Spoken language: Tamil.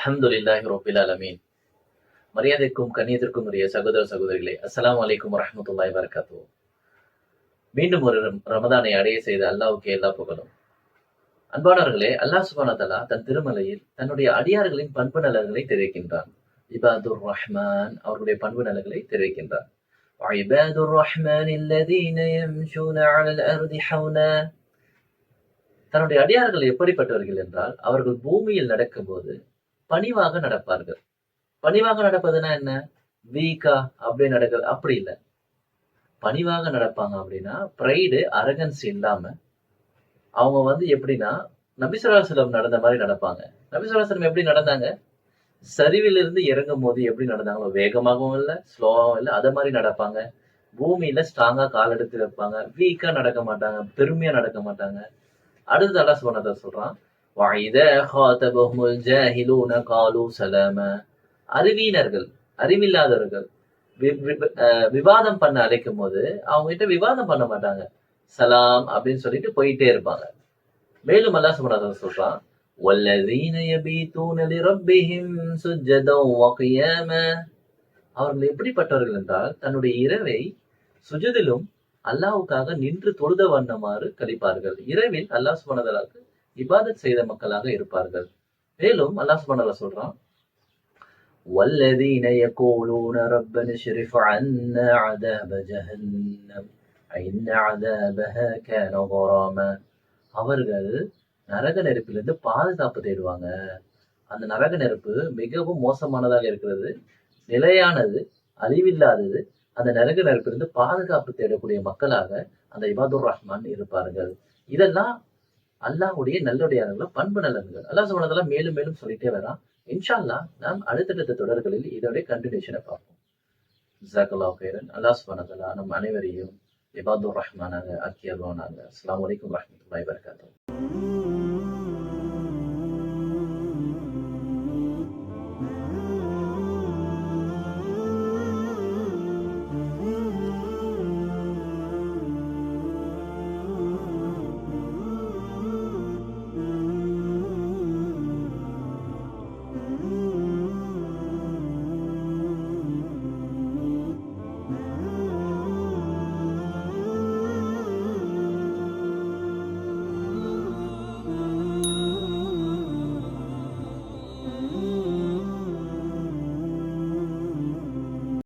அல்ஹம்துலில்லாஹி ரப்பில் ஆலமீன். மரியாதைக்கும் கண்ணியத்திற்கும் உரிய சகோதர சகோதரிகளே, அஸ்ஸலாமு அலைக்கும் வரஹ்மத்துல்லாஹி வபரகாத்துஹு. மீண்டும் ஒரு ரமதானை அடைய செய்த அல்லாஹ்வுக்கே எல்லா புகழும். அன்பானவர்களே, அல்லாஹ் சுப்ஹானஹு வ தஆலா தன் திருமலையில் தன்னுடைய அடியார்களின் பண்பு நலன்களை தெரிவிக்கின்றான். இபாதுர் ரஹ்மான் அவர்களுடைய பண்பு நலன்களை தெரிவிக்கின்றான். வஇபாதுர் ரஹ்மானில் லதீன யம்ஷூன அலல் அர்தி ஹௌனா. தன்னுடைய அடியார்கள் எப்படிப்பட்டவர்கள் என்றால், அவர்கள் பூமியில் நடக்கும்போது பணிவாக நடப்பார்கள். பணிவாக நடப்பதுன்னா என்ன? வீக்கா அப்படியே நடக்குது அப்படி இல்ல. பணிவாக நடப்பாங்க அப்படின்னா, பிரைடு, அரகன்ஸ் இல்லாம, அவங்க எப்படின்னா, நபி ஸல்லல்லாஹு அலைஹி வஸல்லம் நடந்த மாரி நடப்பாங்க. நபி ஸல்லல்லாஹு அலைஹி வஸல்லம் எப்படி நடந்தாங்க? சரிவிலிருந்து இறங்கும்போது எப்படி நடந்தாங்களோ, வேகமாகவும் இல்ல, ஸ்லோவாவும் இல்ல, அத மாரி நடப்பாங்க. பூமியில ஸ்ட்ராங்கா கால் எடுத்து வைப்பாங்க. வீக்கா நடக்க மாட்டாங்க. பெருமையா நடக்க மாட்டாங்க. அடுத்து அல்லாஹ் சுப்ஹானஹு வ தஆலா சொல்றான், وَإِذَا خَاطَبَهُمُ الْجَاهِلُونَ قَالُوا سَلَامًا. அறிவீனர்கள், அறிவில்லாதவர்கள் விவாதம் பண்ண அழைக்கும் போது அவங்க கிட்ட விவாதம் பண்ண மாட்டாங்க. சலாம் அப்படின்னு சொல்லிட்டு போயிட்டே இருப்பாங்க. மேலும் அல்லாஹ் சுப்ஹானஹு வ தஆலா சொல்றான், وَالَّذِينَ يَبِيتُونَ لِرَبِّهِمْ سُجَّدًا وَقِيَامًا. அவர்கள் எப்படிப்பட்டவர்கள் என்றால், தன்னுடைய இரவை சுஜூதிலும் அல்லாஹ்வுக்காக நின்று தொழுத வண்ணமாறு கழிப்பார்கள். இரவில் அல்லாஹ் சுப்ஹானஹு வ தஆலாவுக்கு இபாதத் செய்த மக்களாக இருப்பார்கள். மேலும் அல்லாஹ் சுப்ஹானஹு வ தஆலா சொல்றான், والذين يقولون ربنا اصرف عنا عذاب جهنم إن عذابها كان غراما. அவர்கள் நரக நெருப்பிலிருந்து பாதுகாப்பு தேடுவாங்க. அந்த நரக நெருப்பு மிகவும் மோசமானதாக இருக்கிறது, நிலையானது, அழிவில்லாதது. அந்த நரக நெருப்பிலிருந்து பாதுகாப்பு தேடக்கூடிய மக்களாக அந்த இபாதுர் ரஹ்மான் இருப்பார்கள். இதெல்லாம் அல்லாஹ்வுடைய நல்லடியார்கள பண்பு நலன்கள். அல்லாஹ் சுப்ஹானஹு வ தஆலா மேலும் மேலும் சொல்லிட்டே வரான். இன்ஷா அல்லாஹ் நாம் அடுத்தடுத்த தொடர்களில் இதோட கன்டினியூஷனை பார்ப்போம். ஜஸாக்கல்லாஹு கைரன். அல்லாஹ் சுப்ஹானஹு வ தஆலா நம் அனைவரையும் இபாதுர் ரஹ்மானாக ஆக்கி அருள்வானாக. அஸ்ஸலாமு அலைக்கும் வரஹ்மத்துல்லாஹி வபரகாத்துஹு.